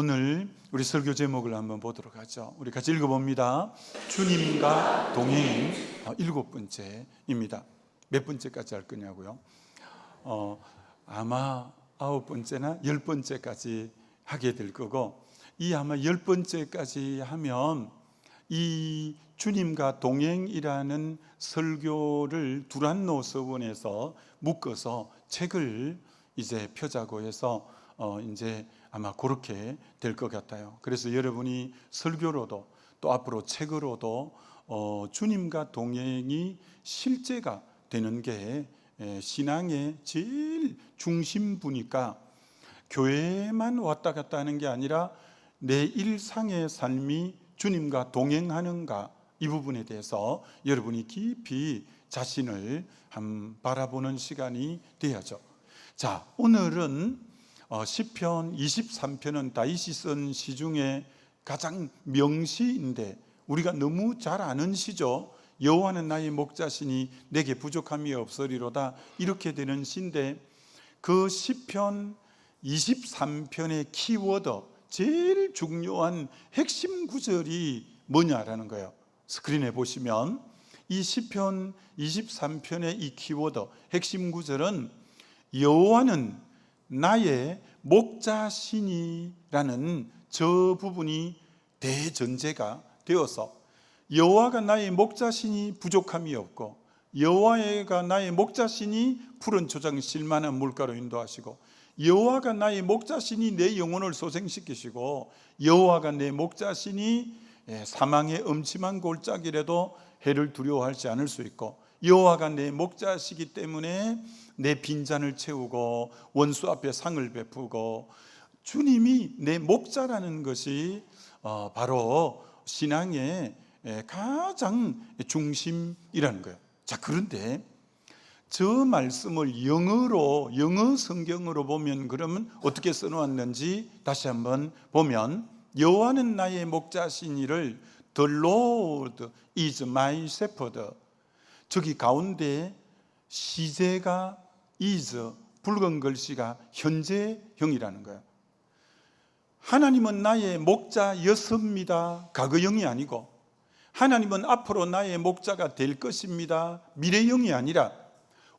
오늘 우리 설교 제목을 한번 보도록 하죠. 우리 같이 읽어봅니다. 주님과 동행 7번째입니다. 몇 번째까지 할 거냐고요? 아마 9번째나 10번째까지 하게 될 거고, 이 아마 10번째까지 하면 이 주님과 동행이라는 설교를 두란노 서원에서 묶어서 책을 이제 펴자고 해서 이제 아마 그렇게 될 것 같아요. 그래서 여러분이 설교로도 또 앞으로 책으로도 주님과 동행이 실제가 되는 게 신앙의 제일 중심부니까, 교회만 왔다 갔다 하는 게 아니라 내 일상의 삶이 주님과 동행하는가, 이 부분에 대해서 여러분이 깊이 자신을 한번 바라보는 시간이 되어야죠. 자, 오늘은 시편 23편은 다윗이 쓴 시 중에 가장 명시인데 우리가 너무 잘 아는 시죠. 여호와는 나의 목자시니 내게 부족함이 없으리로다, 이렇게 되는 시인데, 그 시편 23편의 키워드, 제일 중요한 핵심 구절이 뭐냐라는 거예요. 스크린에 보시면 이 시편 23편의 이 키워드, 핵심 구절은 여호와는 나의 목자시니라는 저 부분이 대전제가 되어서, 여호와가 나의 목자시니 부족함이 없고, 여호와가 나의 목자시니 푸른 초장 실만한 물가로 인도하시고, 여호와가 나의 목자시니 내 영혼을 소생시키시고, 여호와가 내 목자시니 사망의 음침한 골짜기라도 해를 두려워하지 않을 수 있고, 여호와가 내 목자시기 때문에 내 빈잔을 채우고 원수 앞에 상을 베푸고, 주님이 내 목자라는 것이 바로 신앙의 가장 중심이라는 거예요. 자, 그런데 저 말씀을 영어 성경으로 보면 그러면 어떻게 써놓았는지 다시 한번 보면, 여호와는 나의 목자시니를 The Lord is my shepherd, 저기 가운데 시제가 is, 붉은 글씨가 현재형이라는 거예요. 하나님은 나의 목자였습니다, 과거형이 아니고, 하나님은 앞으로 나의 목자가 될 것입니다, 미래형이 아니라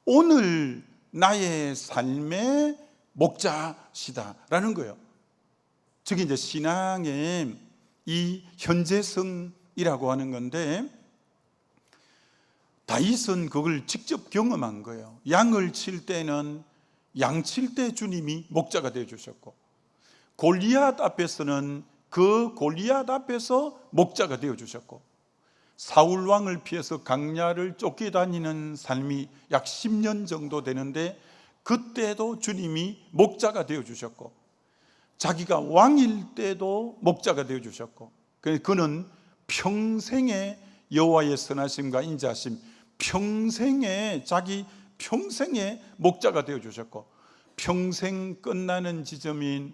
오늘 나의 삶의 목자시다라는 거예요. 저게 이제 신앙의 이 현재성이라고 하는 건데, 다윗은 그걸 직접 경험한 거예요. 양을 칠 때는 양 칠 때 주님이 목자가 되어 주셨고, 골리앗 앞에서는 그 골리앗 앞에서 목자가 되어 주셨고, 사울 왕을 피해서 강야를 쫓겨다니는 삶이 약 10년 정도 되는데 그때도 주님이 목자가 되어 주셨고, 자기가 왕일 때도 목자가 되어 주셨고, 그는 평생의 여호와의 선하심과 인자하심, 평생에 자기 평생의 목자가 되어 주셨고, 평생 끝나는 지점인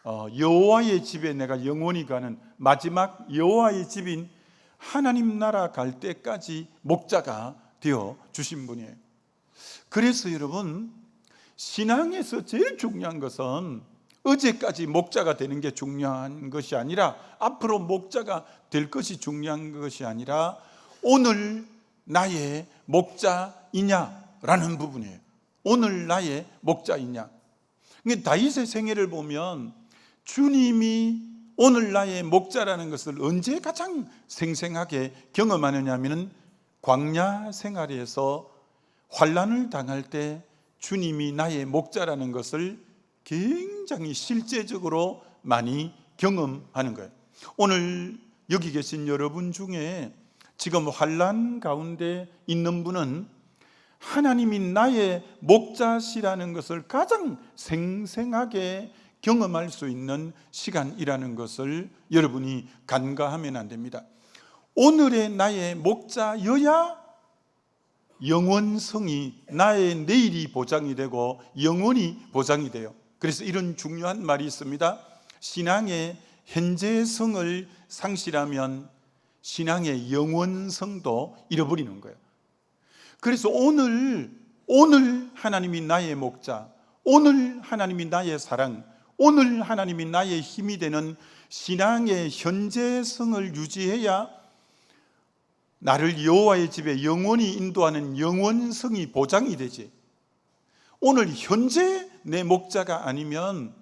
여호와의 집에 내가 영원히 가는 마지막 여호와의 집인 하나님 나라 갈 때까지 목자가 되어 주신 분이에요. 그래서 여러분, 신앙에서 제일 중요한 것은 어제까지 목자가 되는 게 중요한 것이 아니라, 앞으로 목자가 될 것이 중요한 것이 아니라, 오늘 나의 목자이냐라는 부분이에요. 오늘 나의 목자이냐. 다윗의 생애를 보면 주님이 오늘 나의 목자라는 것을 언제 가장 생생하게 경험하느냐 하면, 광야 생활에서 환난을 당할 때 주님이 나의 목자라는 것을 굉장히 실제적으로 많이 경험하는 거예요. 오늘 여기 계신 여러분 중에 지금 환난 가운데 있는 분은 하나님이 나의 목자시라는 것을 가장 생생하게 경험할 수 있는 시간이라는 것을 여러분이 간과하면 안 됩니다. 오늘의 나의 목자여야 영원성이, 나의 내일이 보장이 되고 영원이 보장이 돼요. 그래서 이런 중요한 말이 있습니다. 신앙의 현재성을 상실하면 신앙의 영원성도 잃어버리는 거예요. 그래서 오늘 하나님이 나의 목자, 오늘 하나님이 나의 사랑, 오늘 하나님이 나의 힘이 되는 신앙의 현재성을 유지해야 나를 여호와의 집에 영원히 인도하는 영원성이 보장이 되지. 오늘 현재 내 목자가 아니면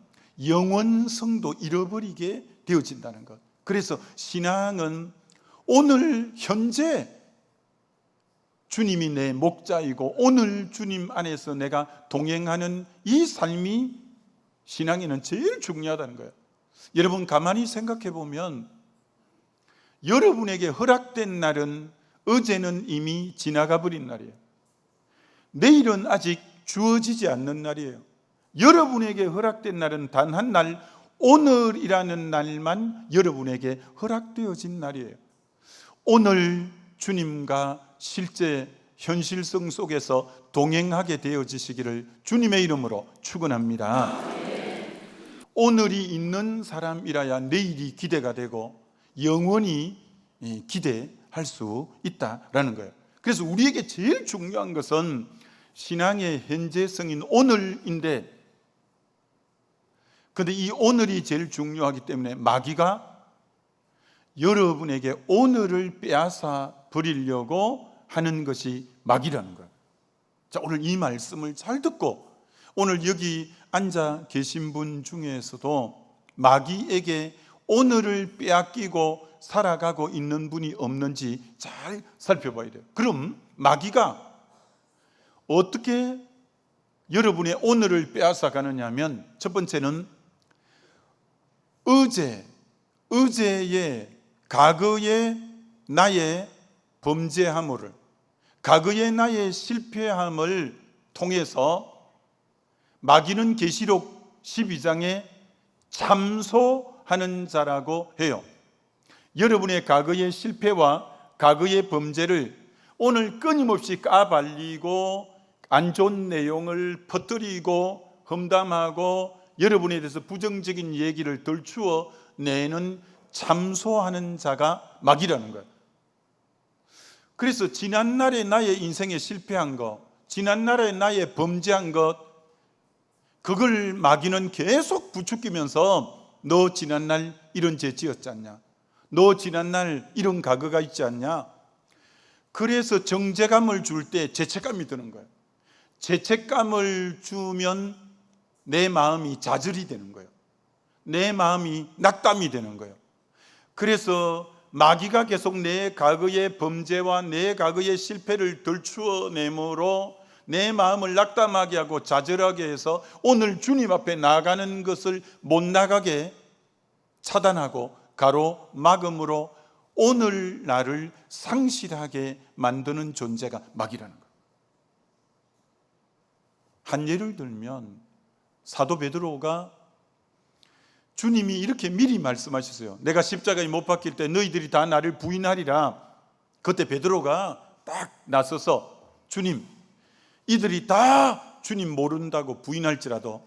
영원성도 잃어버리게 되어진다는 것. 그래서 신앙은 오늘 현재 주님이 내 목자이고 오늘 주님 안에서 내가 동행하는 이 삶이 신앙에는 제일 중요하다는 거예요. 여러분 가만히 생각해 보면 여러분에게 허락된 날은 어제는 이미 지나가 버린 날이에요. 내일은 아직 주어지지 않는 날이에요. 여러분에게 허락된 날은 단 한 날, 오늘이라는 날만 여러분에게 허락되어진 날이에요. 오늘 주님과 실제 현실성 속에서 동행하게 되어지시기를 주님의 이름으로 축원합니다. 오늘이 있는 사람이라야 내일이 기대가 되고 영원히 기대할 수 있다라는 거예요. 그래서 우리에게 제일 중요한 것은 신앙의 현재성인 오늘인데, 그런데 이 오늘이 제일 중요하기 때문에 마귀가 여러분에게 오늘을 빼앗아 버리려고 하는 것이 마귀라는 거예요. 자, 오늘 이 말씀을 잘 듣고 오늘 여기 앉아 계신 분 중에서도 마귀에게 오늘을 빼앗기고 살아가고 있는 분이 없는지 잘 살펴봐야 돼요. 그럼 마귀가 어떻게 여러분의 오늘을 빼앗아 가느냐 하면, 첫 번째는 어제의 과거의 나의 범죄함을, 과거의 나의 실패함을 통해서 마귀는 계시록 12장에 참소하는 자라고 해요. 여러분의 과거의 실패와 과거의 범죄를 오늘 끊임없이 까발리고 안 좋은 내용을 퍼뜨리고 험담하고 여러분에 대해서 부정적인 얘기를 들추어 내는 참소하는 자가 마귀라는 거예요. 그래서 지난날에 나의 인생에 실패한 것, 지난날에 나의 범죄한 것, 그걸 마귀는 계속 부추기면서 너 지난날 이런 죄 지었지 않냐? 너 지난날 이런 과거가 있지 않냐? 그래서 정죄감을 줄 때 죄책감이 드는 거예요. 죄책감을 주면 내 마음이 좌절이 되는 거예요. 내 마음이 낙담이 되는 거예요. 그래서 마귀가 계속 내 과거의 범죄와 내 과거의 실패를 들추어내므로 내 마음을 낙담하게 하고 좌절하게 해서 오늘 주님 앞에 나가는 것을 못 나가게 차단하고 가로막음으로 오늘 나를 상실하게 만드는 존재가 마귀라는 거예요. 한 예를 들면 사도 베드로가 주님이 이렇게 미리 말씀하셨어요. 내가 십자가에 못 박힐 때 너희들이 다 나를 부인하리라. 그때 베드로가 딱 나서서 주님, 이들이 다 주님 모른다고 부인할지라도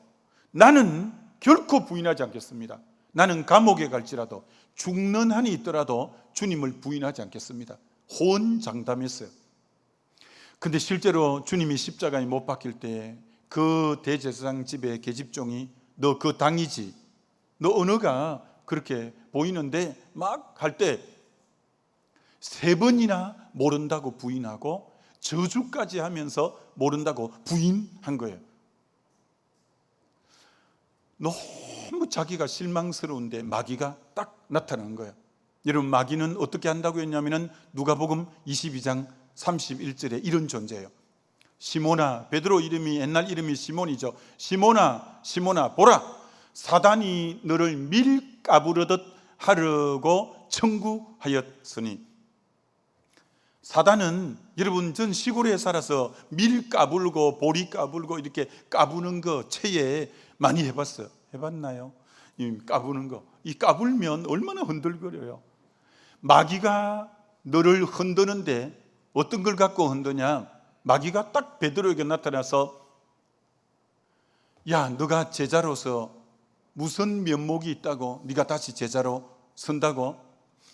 나는 결코 부인하지 않겠습니다. 나는 감옥에 갈지라도 죽는 한이 있더라도 주님을 부인하지 않겠습니다. 호언장담했어요. 근데 실제로 주님이 십자가에 못 박힐 때 그 대제사장 집의 계집종이 너 그 당이지? 너 언어가 그렇게 보이는데 막 할 때 3번이나 모른다고 부인하고 저주까지 하면서 모른다고 부인한 거예요. 너무 자기가 실망스러운데 마귀가 딱 나타난 거예요. 여러분, 마귀는 어떻게 한다고 했냐면 누가복음 22장 31절에 이런 존재예요. 시몬아, 베드로 이름이 옛날 이름이 시몬이죠. 시몬아, 시몬아, 보라, 사단이 너를 밀 까부르듯 하려고 청구하였으니. 사단은 여러분, 전 시골에 살아서 밀 까불고 보리 까불고 이렇게 까부는 거 체에 많이 해봤어요. 해봤나요? 이 까부는 거. 이 까불면 얼마나 흔들거려요. 마귀가 너를 흔드는데 어떤 걸 갖고 흔드냐? 마귀가 딱 베드로에게 나타나서 야, 너가 제자로서 무슨 면목이 있다고 네가 다시 제자로 선다고?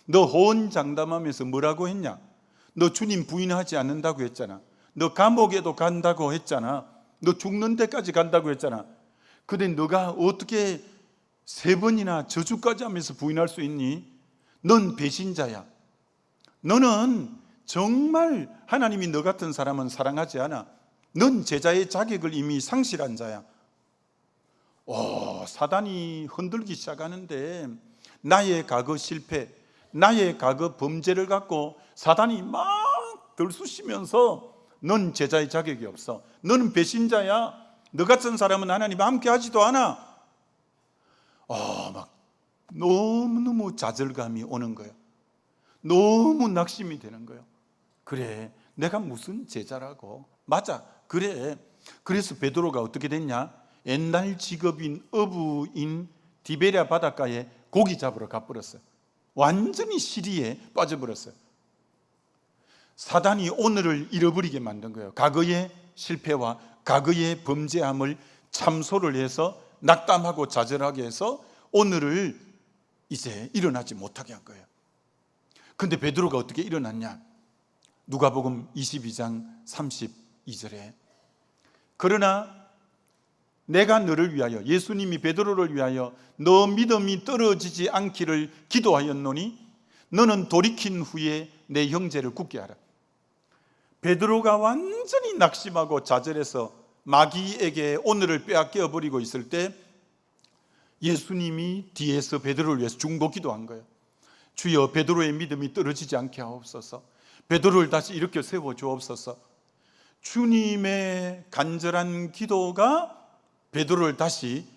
너 호언장담하면서 뭐라고 했냐? 너 주님 부인하지 않는다고 했잖아. 너 감옥에도 간다고 했잖아. 너 죽는 데까지 간다고 했잖아. 근데 너가 어떻게 3번이나 저주까지 하면서 부인할 수 있니? 넌 배신자야. 너는 정말 하나님이 너 같은 사람은 사랑하지 않아. 넌 제자의 자격을 이미 상실한 자야. 사단이 흔들기 시작하는데 나의 과거 실패, 나의 과거 범죄를 갖고 사단이 막 들쑤시면서 넌 제자의 자격이 없어. 너는 배신자야. 너 같은 사람은 하나님 함께 하지도 않아. 막 너무너무 좌절감이 오는 거예요. 너무 낙심이 되는 거예요. 그래, 내가 무슨 제자라고. 맞아, 그래. 그래서 베드로가 어떻게 됐냐? 옛날 직업인 어부인 디베랴 바닷가에 고기 잡으러 가버렸어요. 완전히 시리에 빠져버렸어요. 사단이 오늘을 잃어버리게 만든 거예요. 과거의 실패와 과거의 범죄함을 참소를 해서 낙담하고 좌절하게 해서 오늘을 이제 일어나지 못하게 한 거예요. 근데 베드로가 어떻게 일어났냐? 누가복음 22장 32절에 그러나 내가 너를 위하여, 예수님이 베드로를 위하여 너 믿음이 떨어지지 않기를 기도하였노니 너는 돌이킨 후에 내 형제를 굳게 하라. 베드로가 완전히 낙심하고 좌절해서 마귀에게 오늘을 빼앗겨 버리고 있을 때 예수님이 뒤에서 베드로를 위해서 중보 기도한 거예요. 주여, 베드로의 믿음이 떨어지지 않게 하옵소서. 베드로를 다시 일으켜 세워 주옵소서. 주님의 간절한 기도가 베드로를 다시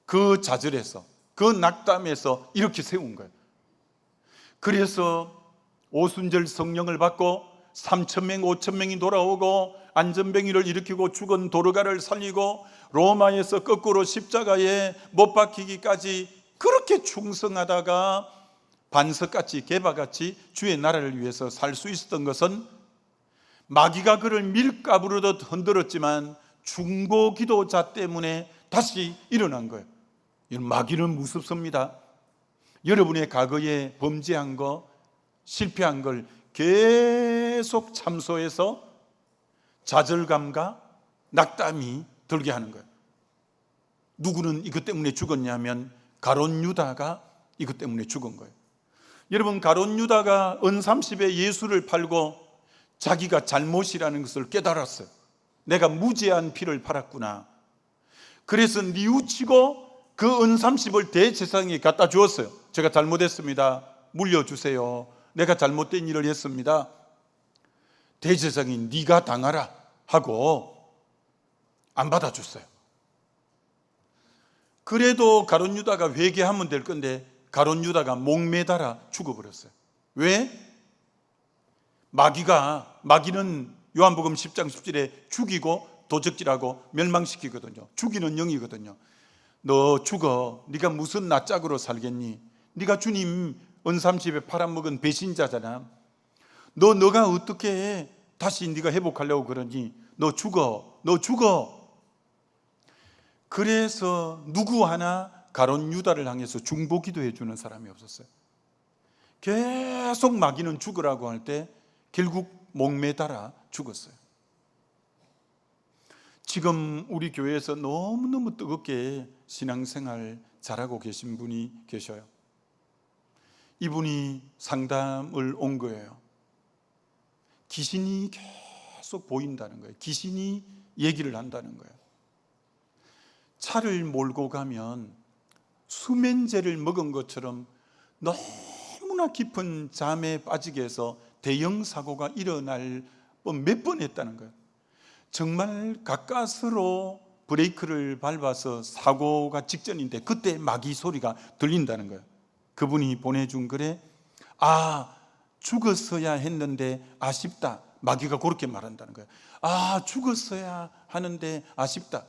그 좌절에서, 그 낙담에서 이렇게 세운 거예요. 그래서 오순절 성령을 받고 3,000명, 5,000명이 돌아오고 안전병이를 일으키고 죽은 도르가를 살리고 로마에서 거꾸로 십자가에 못 박히기까지 그렇게 충성하다가 반석같이 개바같이 주의 나라를 위해서 살 수 있었던 것은 마귀가 그를 밀가부르듯 흔들었지만 중보 기도자 때문에 다시 일어난 거예요. 마귀는 무섭습니다. 여러분의 과거에 범죄한 거, 실패한 걸 계속 참소해서 좌절감과 낙담이 들게 하는 거예요. 누구는 이것 때문에 죽었냐면 가룟 유다가 이것 때문에 죽은 거예요. 여러분, 가룟 유다가 은30에 예수를 팔고 자기가 잘못이라는 것을 깨달았어요. 내가 무죄한 피를 팔았구나. 그래서 뉘우치고 그 은30을 대제사장에게 갖다 주었어요. 제가 잘못했습니다. 물려주세요. 내가 잘못된 일을 했습니다. 대제사장이 네가 당하라 하고 안 받아줬어요. 그래도 가룟 유다가 회개하면 될 건데 가룟 유다가 목매달아 죽어버렸어요. 왜? 마귀는 요한복음 10장 10절에 죽이고 도적질하고 멸망시키거든요. 죽이는 영이거든요. 너 죽어. 네가 무슨 낯짝으로 살겠니? 네가 주님 은30에 팔아먹은 배신자잖아. 너가 어떻게 다시 네가 회복하려고 그러니? 너 죽어. 그래서 누구 하나 가룟 유다를 향해서 중보 기도해 주는 사람이 없었어요. 계속 마귀는 죽으라고 할 때 결국 목매달아 죽었어요. 지금 우리 교회에서 너무너무 뜨겁게 신앙생활 잘하고 계신 분이 계셔요. 이분이 상담을 온 거예요. 귀신이 계속 보인다는 거예요. 귀신이 얘기를 한다는 거예요. 차를 몰고 가면 수면제를 먹은 것처럼 너무나 깊은 잠에 빠지게 해서 대형 사고가 일어날 몇 번 했다는 거예요. 정말 가까스로 브레이크를 밟아서 사고가 직전인데 그때 마귀 소리가 들린다는 거예요. 그분이 보내준 글에 죽었어야 했는데 아쉽다. 마귀가 그렇게 말한다는 거예요. 죽었어야 하는데 아쉽다.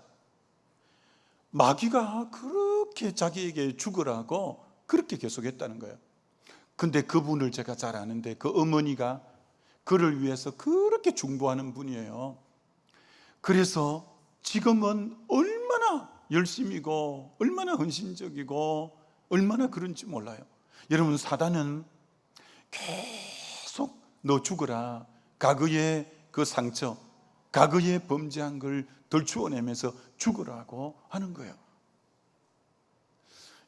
마귀가 그렇게 자기에게 죽으라고 그렇게 계속했다는 거예요. 근데 그분을 제가 잘 아는데 그 어머니가 그를 위해서 그렇게 중보하는 분이에요. 그래서 지금은 얼마나 열심이고 얼마나 헌신적이고 얼마나 그런지 몰라요. 여러분, 사단은 계속 너 죽어라. 과거의 그 상처, 과거에 범죄한 걸 덜추어내면서 죽으라고 하는 거예요.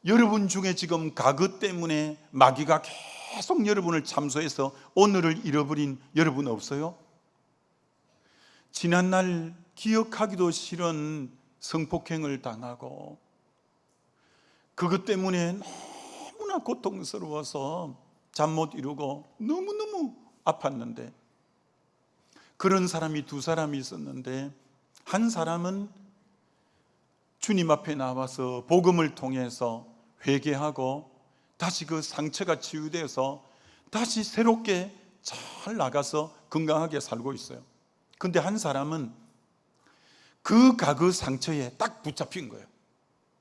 여러분 중에 지금 가그 때문에 마귀가 계속 여러분을 참소해서 오늘을 잃어버린 여러분 없어요? 지난날 기억하기도 싫은 성폭행을 당하고 그것 때문에 너무나 고통스러워서 잠 못 이루고 너무너무 아팠는데, 그런 사람이 두 사람이 있었는데, 한 사람은 주님 앞에 나와서 복음을 통해서 회개하고 다시 그 상처가 치유되어서 다시 새롭게 잘 나가서 건강하게 살고 있어요. 근데 한 사람은 그 가그 상처에 딱 붙잡힌 거예요.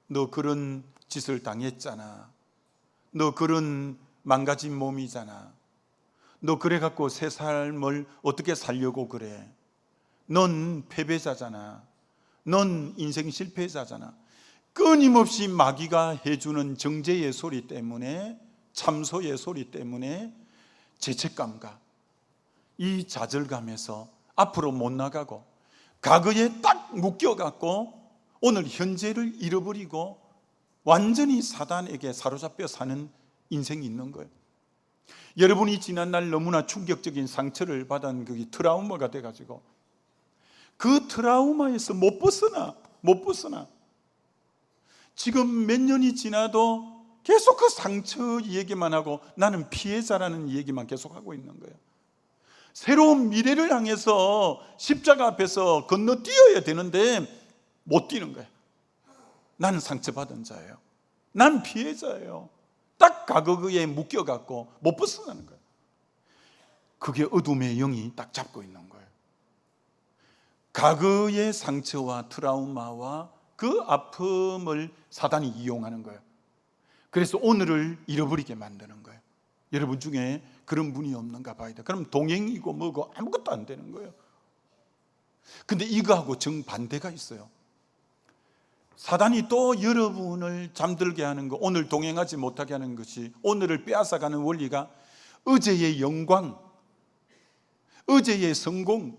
너 그런 짓을 당했잖아. 너 그런 망가진 몸이잖아. 너 그래갖고 새 삶을 어떻게 살려고 그래. 넌 패배자잖아. 넌 인생 실패자잖아. 끊임없이 마귀가 해주는 정죄의 소리 때문에, 참소의 소리 때문에 죄책감과 이 좌절감에서 앞으로 못 나가고 과거에 딱 묶여갖고 오늘 현재를 잃어버리고 완전히 사단에게 사로잡혀 사는 인생이 있는 거예요. 여러분이 지난날 너무나 충격적인 상처를 받은 그게 트라우마가 돼가지고 그 트라우마에서 못 벗어나. 지금 몇 년이 지나도 계속 그 상처 얘기만 하고 나는 피해자라는 얘기만 계속 하고 있는 거예요. 새로운 미래를 향해서 십자가 앞에서 건너뛰어야 되는데 못 뛰는 거예요. 나는 상처받은 자예요. 난 피해자예요. 딱 과거에 묶여갖고 못 벗어나는 거예요. 그게 어둠의 영이 딱 잡고 있는 거예요. 과거의 상처와 트라우마와 그 아픔을 사단이 이용하는 거예요. 그래서 오늘을 잃어버리게 만드는 거예요. 여러분 중에 그런 분이 없는가 봐야 돼. 그럼 동행이고 뭐고 아무것도 안 되는 거예요. 근데 이거하고 정반대가 있어요. 사단이 또 여러분을 잠들게 하는 거, 오늘 동행하지 못하게 하는 것이, 오늘을 빼앗아가는 원리가 어제의 영광, 어제의 성공,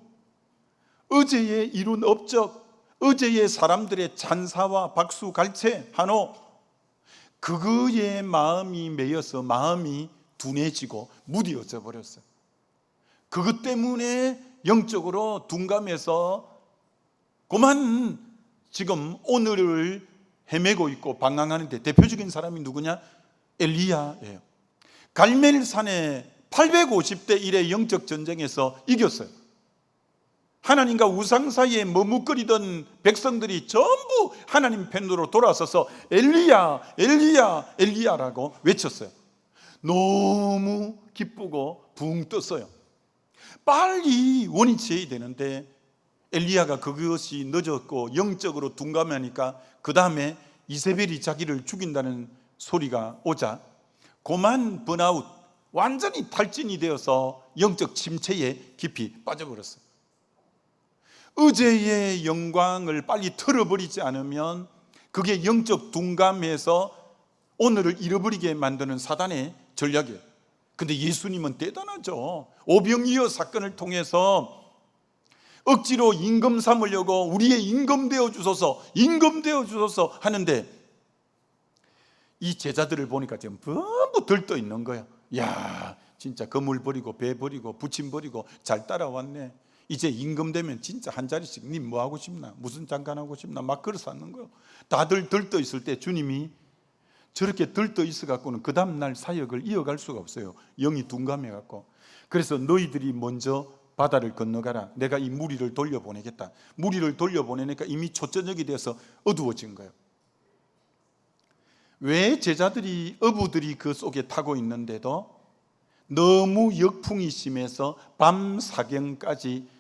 어제의 이룬 업적, 어제의 사람들의 찬사와 박수, 갈채, 환호, 그거에 마음이 매여서 마음이 둔해지고 무뎌져 버렸어요. 그것 때문에 영적으로 둔감해서 그만 지금 오늘을 헤매고 있고 방황하는데, 대표적인 사람이 누구냐? 엘리야예요. 갈멜산에 850대 1의 영적 전쟁에서 이겼어요. 하나님과 우상 사이에 머뭇거리던 백성들이 전부 하나님 편으로 돌아서서 엘리야, 엘리야, 엘리야라고 외쳤어요. 너무 기쁘고 붕 떴어요. 빨리 원위치해야 되는데 엘리야가 그것이 늦었고 영적으로 둔감하니까 그 다음에 이세벨이 자기를 죽인다는 소리가 오자 고만 번아웃, 완전히 탈진이 되어서 영적 침체에 깊이 빠져버렸어요. 어제의 영광을 빨리 털어버리지 않으면 그게 영적 둔감해서 오늘을 잃어버리게 만드는 사단의 전략이에요. 근데 예수님은 대단하죠. 오병이어 사건을 통해서 억지로 임금 삼으려고 우리의 임금 되어 주소서, 임금 되어 주소서 하는데 이 제자들을 보니까 지금 전부 들떠 있는 거예요. 야, 진짜 거물 버리고 배 버리고 부침 버리고 잘 따라왔네. 이제 임금 되면 진짜 한 자리씩 님 뭐 하고 싶나, 무슨 장관 하고 싶나 막 그래서 하는 거예요. 다들 들떠 있을 때 주님이 저렇게 들떠 있어 갖고는 그 다음 날 사역을 이어갈 수가 없어요. 영이 둔감해 갖고. 그래서 너희들이 먼저 바다를 건너가라. 내가 이 무리를 돌려보내겠다. 무리를 돌려보내니까 이미 초저녁이 돼서 어두워진 거예요. 왜 제자들이, 어부들이 그 속에 타고 있는데도 너무 역풍이 심해서 밤 사경까지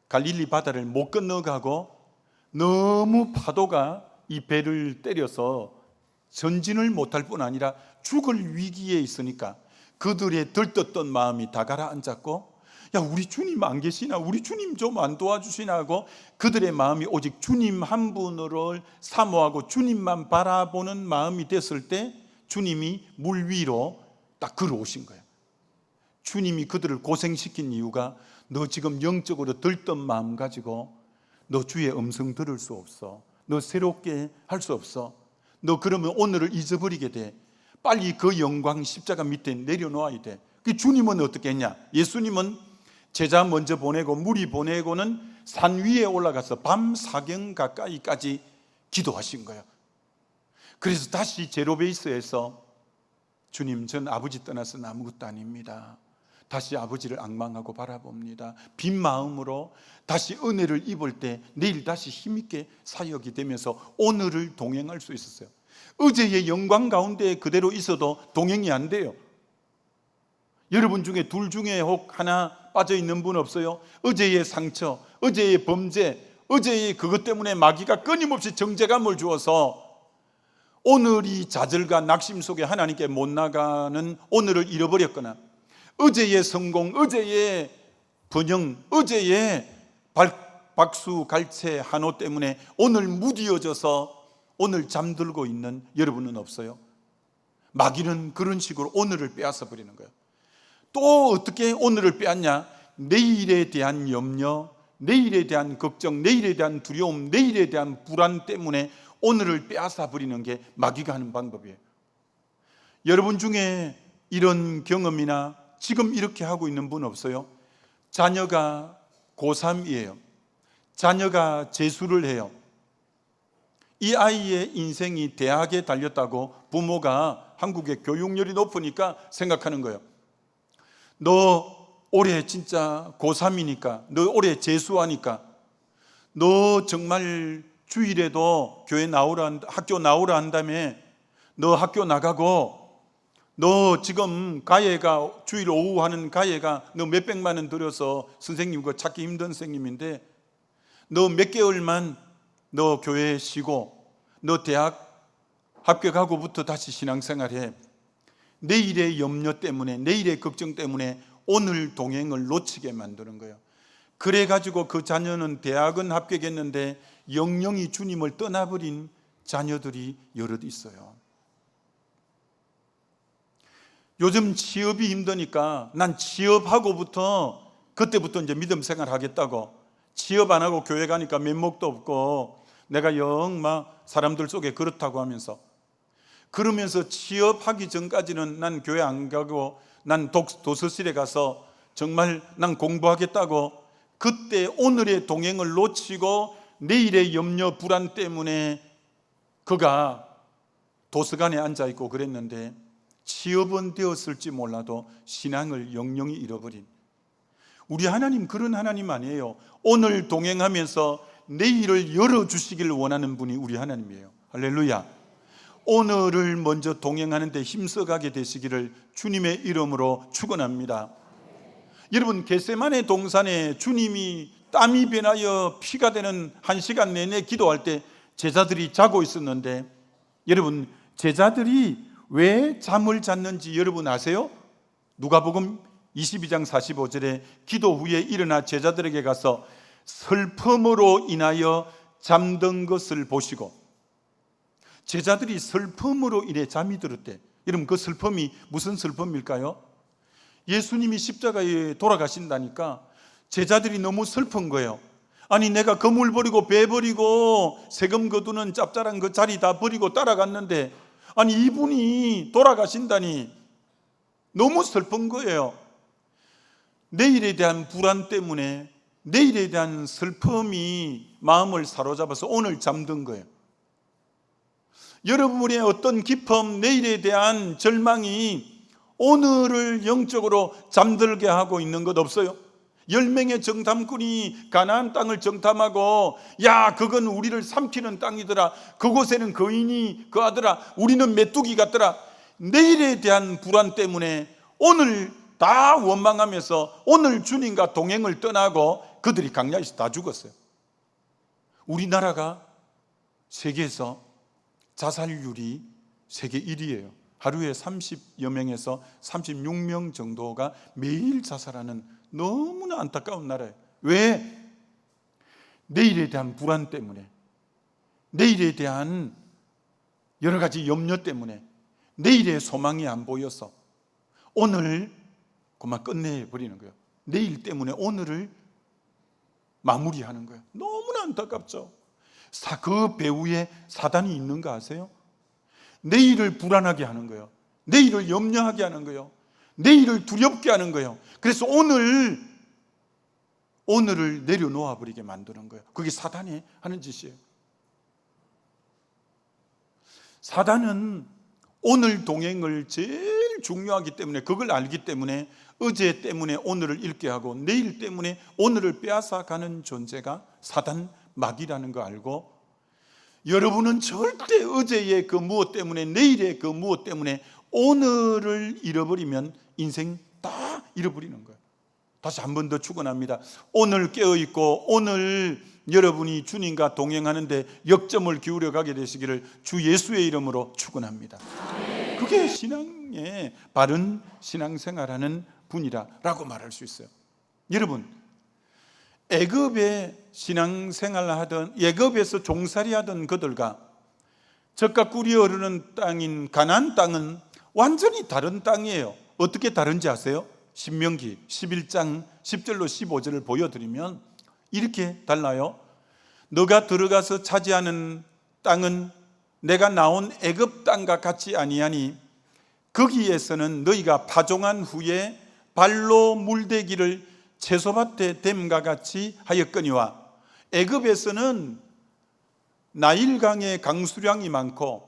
갈릴리 바다를 못 건너가고 너무 파도가 이 배를 때려서 전진을 못할 뿐 아니라 죽을 위기에 있으니까 그들의 들떴던 마음이 다 가라앉았고, 야, 우리 주님 안 계시나? 우리 주님 좀 안 도와주시나? 하고 그들의 마음이 오직 주님 한 분을 사모하고 주님만 바라보는 마음이 됐을 때 주님이 물 위로 딱 걸어오신 거예요. 주님이 그들을 고생시킨 이유가 너 지금 영적으로 들뜬 마음 가지고 너 주의 음성 들을 수 없어. 너 새롭게 할 수 없어. 너 그러면 오늘을 잊어버리게 돼. 빨리 그 영광 십자가 밑에 내려놓아야 돼. 그 주님은 어떻게 했냐? 예수님은 제자 먼저 보내고 무리 보내고는 산 위에 올라가서 밤 사경 가까이까지 기도하신 거예요. 그래서 다시 제로베이스에서 주님, 전 아버지 떠나서는 아무것도 아닙니다. 다시 아버지를 앙망하고 바라봅니다. 빈 마음으로 다시 은혜를 입을 때 내일 다시 힘있게 사역이 되면서 오늘을 동행할 수 있었어요. 어제의 영광 가운데 그대로 있어도 동행이 안 돼요. 여러분 중에 둘 중에 혹 하나 빠져 있는 분 없어요? 어제의 상처, 어제의 범죄, 어제의 그것 때문에 마귀가 끊임없이 정죄감을 주어서 오늘이 좌절과 낙심 속에 하나님께 못 나가는 오늘을 잃어버렸거나, 어제의 성공, 어제의 번영, 어제의 박수, 갈채, 한호 때문에 오늘 무디어져서 오늘 잠들고 있는 여러분은 없어요? 마귀는 그런 식으로 오늘을 빼앗아 버리는 거예요. 또 어떻게 오늘을 빼앗냐? 내일에 대한 염려, 내일에 대한 걱정, 내일에 대한 두려움, 내일에 대한 불안 때문에 오늘을 빼앗아 버리는 게 마귀가 하는 방법이에요. 여러분 중에 이런 경험이나 지금 이렇게 하고 있는 분 없어요? 자녀가 고3이에요. 자녀가 재수를 해요. 이 아이의 인생이 대학에 달렸다고 부모가 한국의 교육열이 높으니까 생각하는 거예요. 너 올해 진짜 고3이니까, 너 올해 재수하니까, 너 정말 주일에도 교회 나오라, 학교 나오라 한다며, 너 학교 나가고, 너 지금 가예가 주일 오후 하는 가예가 너 몇백만 원 들여서 선생님 그거 찾기 힘든 선생님인데, 너 몇 개월만 너 교회에 쉬고 너 대학 합격하고부터 다시 신앙생활해. 내일의 염려 때문에, 내일의 걱정 때문에 오늘 동행을 놓치게 만드는 거예요. 그래가지고 그 자녀는 대학은 합격했는데 영영이 주님을 떠나버린 자녀들이 여럿 있어요. 요즘 취업이 힘드니까 난 취업하고부터, 그때부터 이제 믿음 생활 하겠다고, 취업 안 하고 교회 가니까 면목도 없고 내가 영 막 사람들 속에 그렇다고 하면서, 그러면서 취업하기 전까지는 난 교회 안 가고 난 도서실에 가서 정말 난 공부하겠다고, 그때 오늘의 동행을 놓치고 내일의 염려 불안 때문에 그가 도서관에 앉아있고 그랬는데, 취업은 되었을지 몰라도 신앙을 영영히 잃어버린, 우리 하나님 그런 하나님 아니에요. 오늘 동행하면서 내일을 열어주시길 원하는 분이 우리 하나님이에요. 할렐루야. 오늘을 먼저 동행하는데 힘써가게 되시기를 주님의 이름으로 축원합니다. 여러분, 겟세마네 동산에 주님이 땀이 변하여 피가 되는 1시간 내내 기도할 때 제자들이 자고 있었는데, 여러분, 제자들이 왜 잠을 잤는지 여러분 아세요? 누가복음 22장 45절에 기도 후에 일어나 제자들에게 가서 슬픔으로 인하여 잠든 것을 보시고, 제자들이 슬픔으로 인해 잠이 들었대. 여러분, 그 슬픔이 무슨 슬픔일까요? 예수님이 십자가에 돌아가신다니까 제자들이 너무 슬픈 거예요. 아니, 내가 거물 버리고 배 버리고 세금 거두는 짭짤한 그 자리 다 버리고 따라갔는데, 아니 이분이 돌아가신다니 너무 슬픈 거예요. 내일에 대한 불안 때문에, 내일에 대한 슬픔이 마음을 사로잡아서 오늘 잠든 거예요. 여러분의 어떤 기쁨, 내일에 대한 절망이 오늘을 영적으로 잠들게 하고 있는 것 없어요? 10명의 정탐꾼이 가나안 땅을 정탐하고, 야, 그건 우리를 삼키는 땅이더라, 그곳에는 거인이 거하더라, 우리는 메뚜기 같더라. 내일에 대한 불안 때문에 오늘 다 원망하면서 오늘 주님과 동행을 떠나고 그들이 강야에서 다 죽었어요. 우리나라가 세계에서 자살률이 세계 1위예요. 하루에 30여 명에서 36명 정도가 매일 자살하는 너무나 안타까운 나라예요. 왜? 내일에 대한 불안 때문에, 내일에 대한 여러 가지 염려 때문에, 내일의 소망이 안 보여서 오늘 그만 끝내버리는 거예요. 내일 때문에 오늘을 마무리하는 거예요. 너무나 안타깝죠. 그 배후에 사단이 있는 거 아세요? 내일을 불안하게 하는 거예요. 내일을 염려하게 하는 거예요. 내일을 두렵게 하는 거예요. 그래서 오늘을 내려놓아 버리게 만드는 거예요. 그게 사단이 하는 짓이에요. 사단은 오늘 동행을 제일 중요하기 때문에, 그걸 알기 때문에 어제 때문에 오늘을 잃게 하고 내일 때문에 오늘을 빼앗아가는 존재가 사단 마귀라는 거 알고, 여러분은 절대 어제의 그 무엇 때문에, 내일의 그 무엇 때문에 오늘을 잃어버리면 인생 다 잃어버리는 거예요. 다시 한 번 더 축원합니다. 오늘 깨어있고 오늘 여러분이 주님과 동행하는데 역점을 기울여 가게 되시기를 주 예수의 이름으로 축원합니다. 그게 신앙의 바른 신앙생활하는 분이라고 말할 수 있어요. 여러분, 애굽에 신앙생활하던, 애굽에서 종살이하던 그들과 젖과 꿀이 흐르는 땅인 가나안 땅은 완전히 다른 땅이에요. 어떻게 다른지 아세요? 신명기 11장 10절로 15절을 보여드리면 이렇게 달라요. 너가 들어가서 차지하는 땅은 내가 나온 애굽 땅과 같지 아니하니 거기에서는 너희가 파종한 후에 발로 물대기를 채소밭에 댐과 같이 하였거니와, 애굽에서는 나일강의 강수량이 많고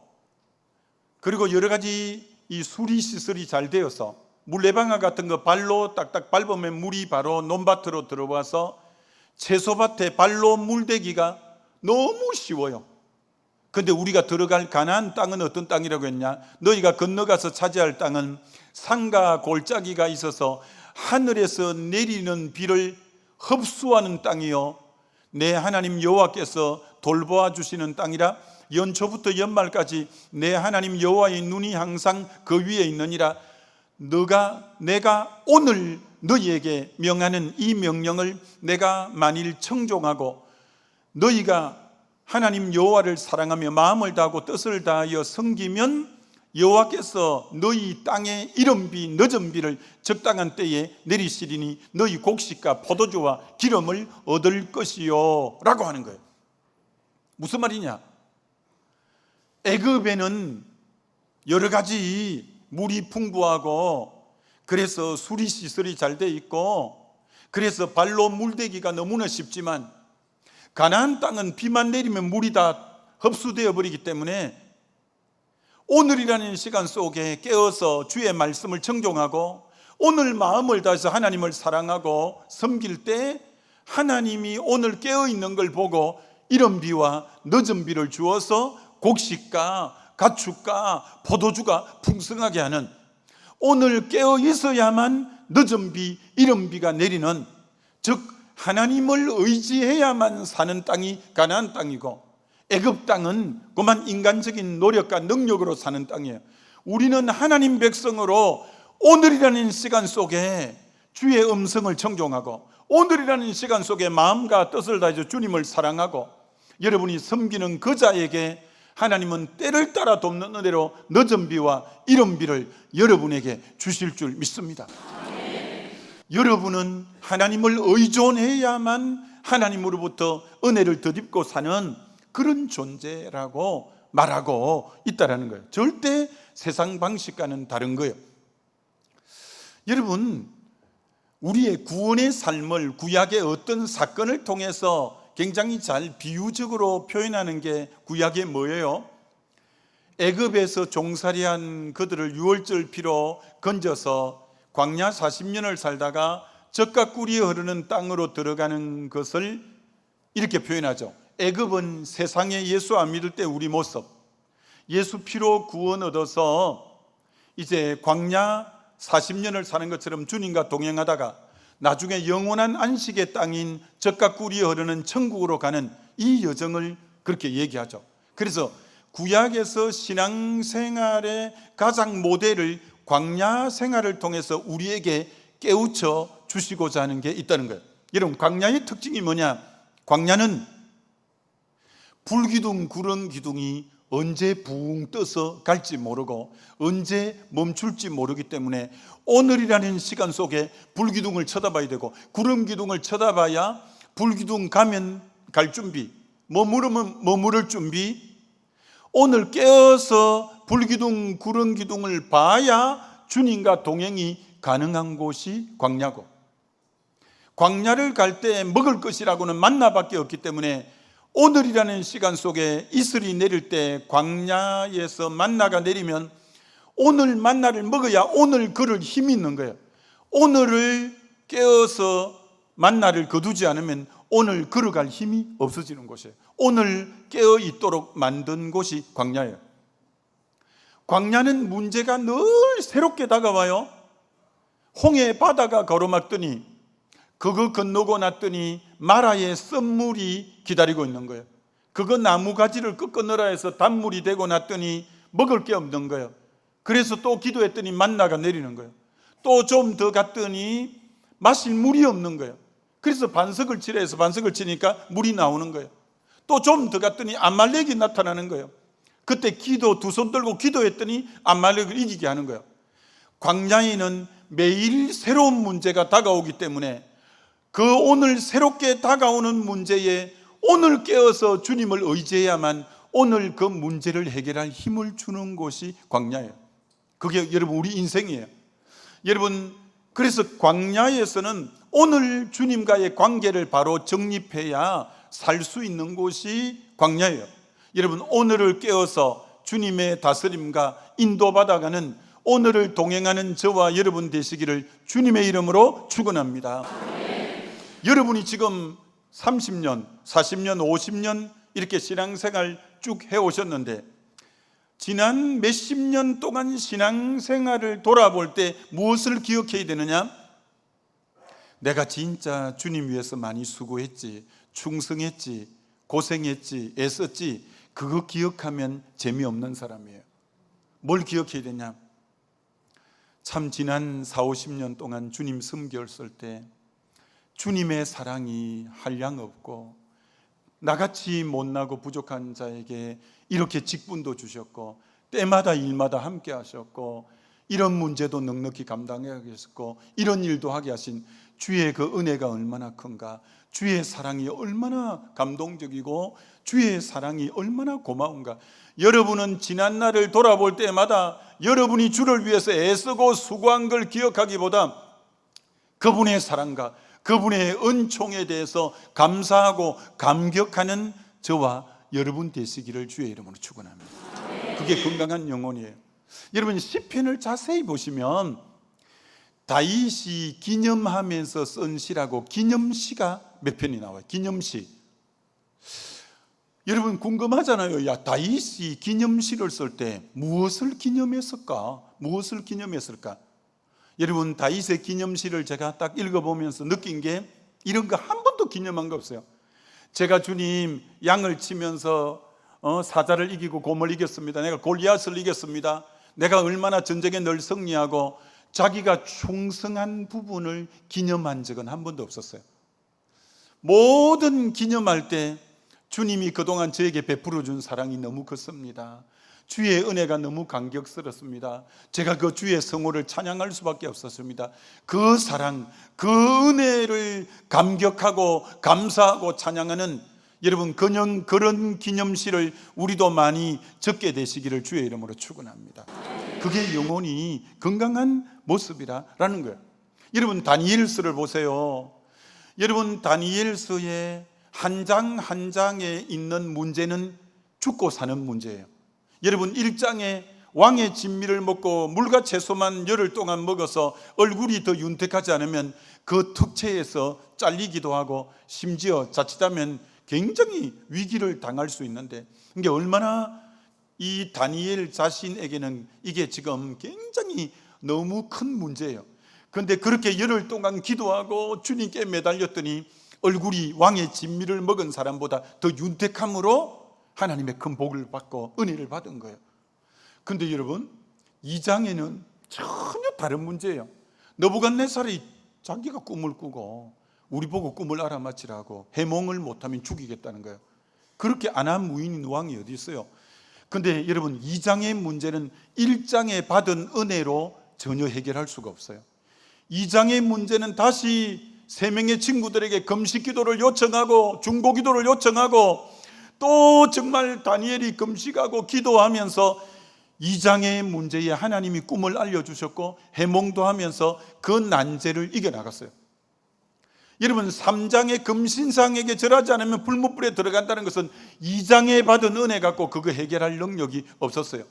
그리고 여러 가지 이 수리 시설이 잘 되어서 물레방아 같은 거 발로 딱딱 밟으면 물이 바로 논밭으로 들어와서 채소밭에 발로 물대기가 너무 쉬워요. 근데 우리가 들어갈 가나안 땅은 어떤 땅이라고 했냐? 너희가 건너가서 차지할 땅은 산과 골짜기가 있어서 하늘에서 내리는 비를 흡수하는 땅이요, 내 하나님 여호와께서 돌보아 주시는 땅이라 연초부터 연말까지 내 하나님 여호와의 눈이 항상 그 위에 있느니라. 내가 오늘 너희에게 명하는 이 명령을 내가 만일 청종하고 너희가 하나님 여호와를 사랑하며 마음을 다하고 뜻을 다하여 섬기면 여호와께서 너희 땅에 이른비 늦은 비를 적당한 때에 내리시리니 너희 곡식과 포도주와 기름을 얻을 것이요 라고 하는 거예요. 무슨 말이냐? 애굽에는 여러 가지 물이 풍부하고 그래서 수리시설이 잘 돼 있고 그래서 발로 물대기가 너무나 쉽지만, 가나안 땅은 비만 내리면 물이 다 흡수되어 버리기 때문에 오늘이라는 시간 속에 깨어서 주의 말씀을 청종하고 오늘 마음을 다해서 하나님을 사랑하고 섬길 때 하나님이 오늘 깨어있는 걸 보고 이른 비와 늦은 비를 주어서 곡식과 가축과 포도주가 풍성하게 하는, 오늘 깨어 있어야만 늦은 비, 이른 비가 내리는, 즉 하나님을 의지해야만 사는 땅이 가나안 땅이고, 애굽 땅은 그만 인간적인 노력과 능력으로 사는 땅이에요. 우리는 하나님 백성으로 오늘이라는 시간 속에 주의 음성을 청종하고 오늘이라는 시간 속에 마음과 뜻을 다해서 주님을 사랑하고 여러분이 섬기는 그 자에게 하나님은 때를 따라 돕는 은혜로 늦은 비와 이른 비를 여러분에게 주실 줄 믿습니다. 여러분은 하나님을 의존해야만 하나님으로부터 은혜를 덧입고 사는 그런 존재라고 말하고 있다는 거예요. 절대 세상 방식과는 다른 거예요. 여러분, 우리의 구원의 삶을 구약의 어떤 사건을 통해서 굉장히 잘 비유적으로 표현하는 게 구약의 뭐예요? 애굽에서 종살이한 그들을 유월절 피로 건져서 광야 40년을 살다가 젖과 꿀이 흐르는 땅으로 들어가는 것을 이렇게 표현하죠. 애굽은 세상에 예수 안 믿을 때 우리 모습, 예수 피로 구원 얻어서 이제 광야 40년을 사는 것처럼 주님과 동행하다가 나중에 영원한 안식의 땅인 젖과 꿀이 흐르는 천국으로 가는 이 여정을 그렇게 얘기하죠. 그래서 구약에서 신앙생활의 가장 모델을 광야 생활을 통해서 우리에게 깨우쳐 주시고자 하는 게 있다는 거예요. 여러분, 광야의 특징이 뭐냐? 광야는 불기둥, 구름 기둥이 언제 붕 떠서 갈지 모르고 언제 멈출지 모르기 때문에 오늘이라는 시간 속에 불기둥을 쳐다봐야 되고 구름 기둥을 쳐다봐야 불기둥 가면 갈 준비, 머무르면 머무를 준비, 오늘 깨어서 불기둥 구름기둥을 봐야 주님과 동행이 가능한 곳이 광야고, 광야를 갈 때 먹을 것이라고는 만나밖에 없기 때문에 오늘이라는 시간 속에 이슬이 내릴 때 광야에서 만나가 내리면 오늘 만나를 먹어야 오늘 걸을 힘이 있는 거예요. 오늘을 깨어서 만나를 거두지 않으면 오늘 걸어갈 힘이 없어지는 곳이에요. 오늘 깨어 있도록 만든 곳이 광야예요. 광야는 문제가 늘 새롭게 다가와요. 홍해 바다가 가로막더니 그거 건너고 났더니 마라의 썬물이 기다리고 있는 거예요. 그거 나무가지를 꺾어내라 해서 단물이 되고 났더니 먹을 게 없는 거예요. 그래서 또 기도했더니 만나가 내리는 거예요. 또 좀 더 갔더니 마실 물이 없는 거예요. 그래서 반석을 치라 해서 반석을 치니까 물이 나오는 거예요. 또 좀 더 갔더니 아말렉이 나타나는 거예요. 그때 기도 두 손 들고 기도했더니 아말렉을 이기게 하는 거예요. 광야에는 매일 새로운 문제가 다가오기 때문에 그 오늘 새롭게 다가오는 문제에 오늘 깨어서 주님을 의지해야만 오늘 그 문제를 해결할 힘을 주는 곳이 광야예요. 그게 여러분 우리 인생이에요. 여러분, 그래서 광야에서는 오늘 주님과의 관계를 바로 정립해야 살 수 있는 곳이 광야예요. 여러분, 오늘을 깨어서 주님의 다스림과 인도받아가는 오늘을 동행하는 저와 여러분 되시기를 주님의 이름으로 축원합니다. 여러분이 지금 30년, 40년, 50년 이렇게 신앙생활 쭉 해오셨는데 지난 몇십 년 동안 신앙생활을 돌아볼 때 무엇을 기억해야 되느냐? 내가 진짜 주님 위해서 많이 수고했지, 충성했지, 고생했지, 애썼지, 그거 기억하면 재미없는 사람이에요. 뭘 기억해야 되냐? 참 지난 4, 50년 동안 주님 섬겼을 때 주님의 사랑이 한량없고 나같이 못나고 부족한 자에게 이렇게 직분도 주셨고 때마다 일마다 함께 하셨고 이런 문제도 넉넉히 감당하게 하셨고 이런 일도 하게 하신 주의 그 은혜가 얼마나 큰가, 주의 사랑이 얼마나 감동적이고 주의 사랑이 얼마나 고마운가. 여러분은 지난 날을 돌아볼 때마다 여러분이 주를 위해서 애쓰고 수고한 걸 기억하기보다 그분의 사랑과 그분의 은총에 대해서 감사하고 감격하는 저와 여러분 되시기를 주의 이름으로 축원합니다. 그게 건강한 영혼이에요. 여러분, 시편을 자세히 보시면 다윗이 기념하면서 쓴 시라고 기념시가 몇 편이 나와요. 기념시. 여러분 궁금하잖아요. 야, 다윗이 기념시를 쓸 때 무엇을 기념했을까? 무엇을 기념했을까? 여러분, 다윗의 기념시를 제가 딱 읽어보면서 느낀 게 이런 거 한 번도 기념한 거 없어요. 제가 주님 양을 치면서 사자를 이기고 곰을 이겼습니다. 내가 골리앗을 이겼습니다. 내가 얼마나 전쟁에 늘 승리하고 자기가 충성한 부분을 기념한 적은 한 번도 없었어요. 모든 기념할 때 주님이 그동안 저에게 베풀어 준 사랑이 너무 컸습니다. 주의 은혜가 너무 감격스럽습니다. 제가 그 주의 성호를 찬양할 수밖에 없었습니다. 그 사랑, 그 은혜를 감격하고 감사하고 찬양하는 여러분 그런 기념시를 우리도 많이 적게 되시기를 주의 이름으로 축원합니다. 그게 영혼이 건강한 모습이라는 거예요. 여러분, 다니엘서를 보세요. 여러분, 다니엘서의 한 장 한 장에 있는 문제는 죽고 사는 문제예요. 여러분, 1장에 왕의 진미를 먹고 물과 채소만 열흘 동안 먹어서 얼굴이 더 윤택하지 않으면 그 특채에서 잘리기도 하고 심지어 자칫하면 굉장히 위기를 당할 수 있는데, 이게 얼마나 이 다니엘 자신에게는 이게 지금 굉장히 너무 큰 문제예요. 그런데 그렇게 열흘 동안 기도하고 주님께 매달렸더니 얼굴이 왕의 진미를 먹은 사람보다 더 윤택함으로 하나님의 큰 복을 받고 은혜를 받은 거예요. 그런데 여러분, 2장에는 전혀 다른 문제예요. 느부갓네살이 자기가 꿈을 꾸고 우리 보고 꿈을 알아맞히라고 해몽을 못하면 죽이겠다는 거예요. 그렇게 안 한 무인인 왕이 어디 있어요? 그런데 여러분, 2장의 문제는 1장에 받은 은혜로 전혀 해결할 수가 없어요. 2장의 문제는 다시 3명의 친구들에게 금식 기도를 요청하고 중보 기도를 요청하고 또 정말 다니엘이 금식하고 기도하면서 2장의 문제에 하나님이 꿈을 알려주셨고 해몽도 하면서 그 난제를 이겨나갔어요. 여러분, 3장의 금신상에게 절하지 않으면 불못불에 들어간다는 것은 2장에 받은 은혜 갖고 그거 해결할 능력이 없었어요.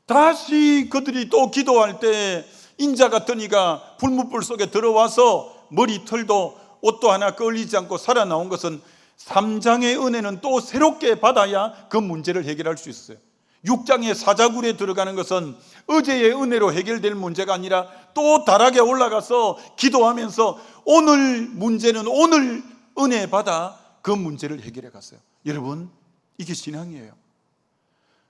다시 그들이 또 기도할 때 인자 같은 이가 불못불 속에 들어와서 머리털도 옷도 하나 끌리지 않고 살아나온 것은 3장의 은혜는 또 새롭게 받아야 그 문제를 해결할 수 있어요. 6장의 사자굴에 들어가는 것은 어제의 은혜로 해결될 문제가 아니라 또 다락에 올라가서 기도하면서 오늘 문제는 오늘 은혜 받아 그 문제를 해결해 갔어요. 여러분, 이게 신앙이에요.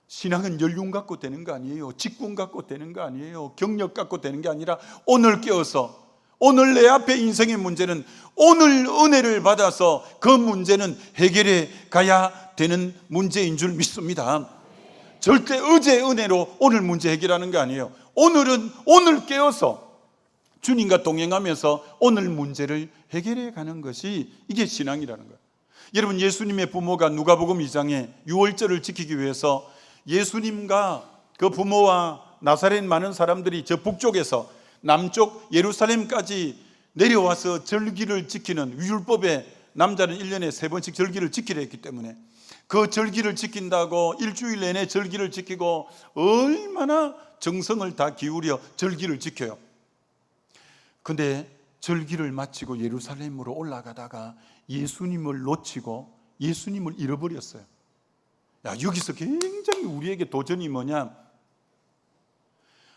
신앙은 연륜 갖고 되는 거 아니에요. 직분 갖고 되는 거 아니에요. 경력 갖고 되는 게 아니라 오늘 깨어서 오늘 내 앞에 인생의 문제는 오늘 은혜를 받아서 그 문제는 해결해 가야 되는 문제인 줄 믿습니다. 절대 어제 은혜로 오늘 문제 해결하는 게 아니에요. 오늘은 오늘 깨어서 주님과 동행하면서 오늘 문제를 해결해 가는 것이 이게 신앙이라는 거예요. 여러분, 예수님의 부모가 누가복음 2장에 유월절을 지키기 위해서 예수님과 그 부모와 나사렛 많은 사람들이 저 북쪽에서 남쪽 예루살렘까지 내려와서 절기를 지키는, 율법에 남자는 1년에 3번씩 절기를 지키려 했기 때문에 그 절기를 지킨다고 일주일 내내 절기를 지키고 얼마나 정성을 다 기울여 절기를 지켜요. 근데 절기를 마치고 예루살렘으로 올라가다가 예수님을 놓치고 예수님을 잃어버렸어요. 여기서 굉장히 우리에게 도전이 뭐냐?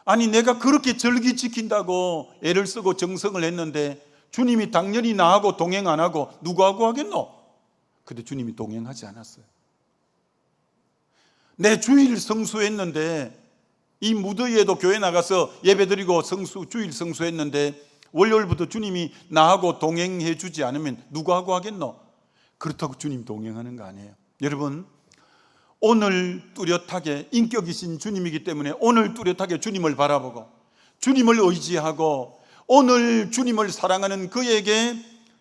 아니, 내가 그렇게 절기 지킨다고 애를 쓰고 정성을 했는데 주님이 당연히 나하고 동행 안 하고 누구하고 하겠노? 근데 주님이 동행하지 않았어요. 내 주일 성수했는데, 이 무더위에도 교회 나가서 예배드리고 주일 성수했는데 월요일부터 주님이 나하고 동행해 주지 않으면 누구하고 하겠노? 그렇다고 주님 동행하는 거 아니에요. 여러분, 오늘 뚜렷하게 인격이신 주님이기 때문에 오늘 뚜렷하게 주님을 바라보고 주님을 의지하고 오늘 주님을 사랑하는 그에게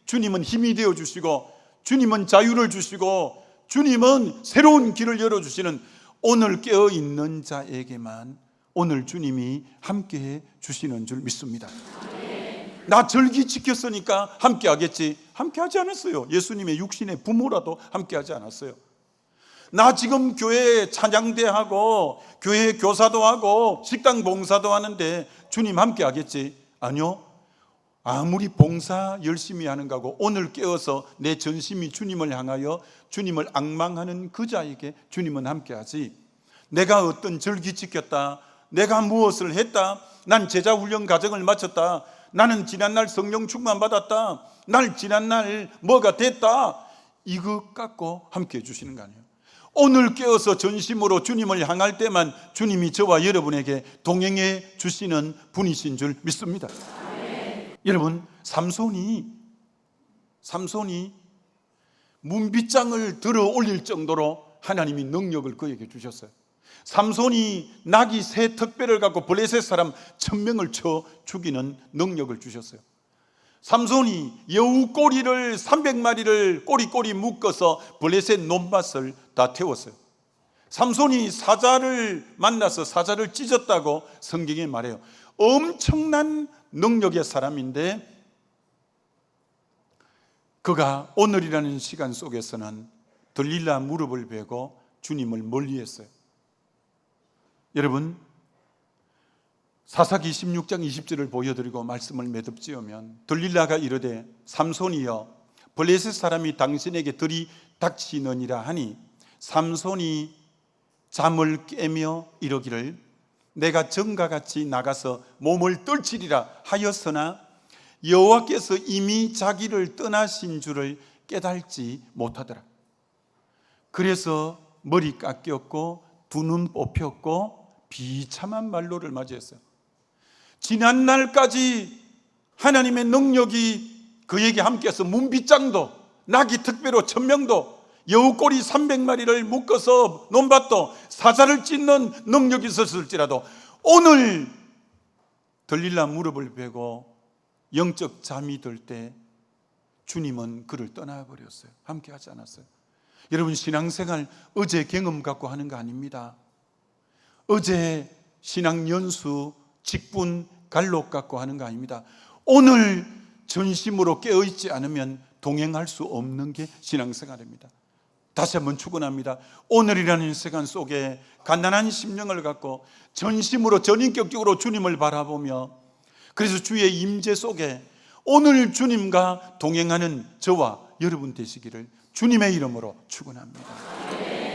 주님은 힘이 되어 주시고 주님은 자유를 주시고 주님은 새로운 길을 열어주시는, 오늘 깨어있는 자에게만 오늘 주님이 함께해 주시는 줄 믿습니다. 나 절기 지켰으니까 함께 하겠지. 함께 하지 않았어요. 예수님의 육신의 부모라도 함께 하지 않았어요. 나 지금 교회에 찬양대 하고 교회 교사도 하고 식당 봉사도 하는데 주님 함께 하겠지? 아니요. 아무리 봉사 열심히 하는 거고 오늘 깨어서 내 전심이 주님을 향하여 주님을 앙망하는 그 자에게 주님은 함께 하지. 내가 어떤 절기 지켰다, 내가 무엇을 했다, 난 제자훈련 과정을 마쳤다, 나는 지난날 성령 충만 받았다, 날 지난날 뭐가 됐다, 이것 갖고 함께 해주시는 거 아니에요. 오늘 깨어서 전심으로 주님을 향할 때만 주님이 저와 여러분에게 동행해 주시는 분이신 줄 믿습니다. 여러분, 삼손이 문빗장을 들어 올릴 정도로 하나님이 능력을 그에게 주셨어요. 삼손이 낙이 새 턱뼈를 갖고 블레셋 사람 1000명을 쳐 죽이는 능력을 주셨어요. 삼손이 여우 꼬리를 300마리를 꼬리꼬리 묶어서 블레셋 논밭을 다 태웠어요. 삼손이 사자를 만나서 사자를 찢었다고 성경에 말해요. 엄청난 능력의 사람인데 그가 오늘이라는 시간 속에서는 들릴라 무릎을 베고 주님을 멀리했어요. 여러분, 사사기 16장 20절을 보여드리고 말씀을 매듭지으면 들릴라가 이르되 삼손이여 블레셋 사람이 당신에게 들이 닥치느니라 하니 삼손이 잠을 깨며 이러기를 내가 전과 같이 나가서 몸을 떨치리라 하였으나 여호와께서 이미 자기를 떠나신 줄을 깨달지 못하더라. 그래서 머리 깎였고 두 눈 뽑혔고 비참한 말로를 맞이했어요. 지난날까지 하나님의 능력이 그에게 함께해서 문빗장도 낙이 특배로 1000명도 여우꼬리 300마리를 묶어서 논밭도 사자를 찢는 능력이 있었을지라도 오늘 들릴라 무릎을 베고 영적 잠이 들 때 주님은 그를 떠나버렸어요. 함께 하지 않았어요. 여러분, 신앙생활 어제 경험 갖고 하는 거 아닙니다. 어제 신앙 연수, 직분, 갈록 갖고 하는 거 아닙니다. 오늘 전심으로 깨어있지 않으면 동행할 수 없는 게 신앙생활입니다. 다시 한번 축원합니다. 오늘이라는 시간 속에 간단한 심령을 갖고 전심으로 전인격적으로 주님을 바라보며, 그래서 주의 임재 속에 오늘 주님과 동행하는 저와 여러분 되시기를 주님의 이름으로 축원합니다.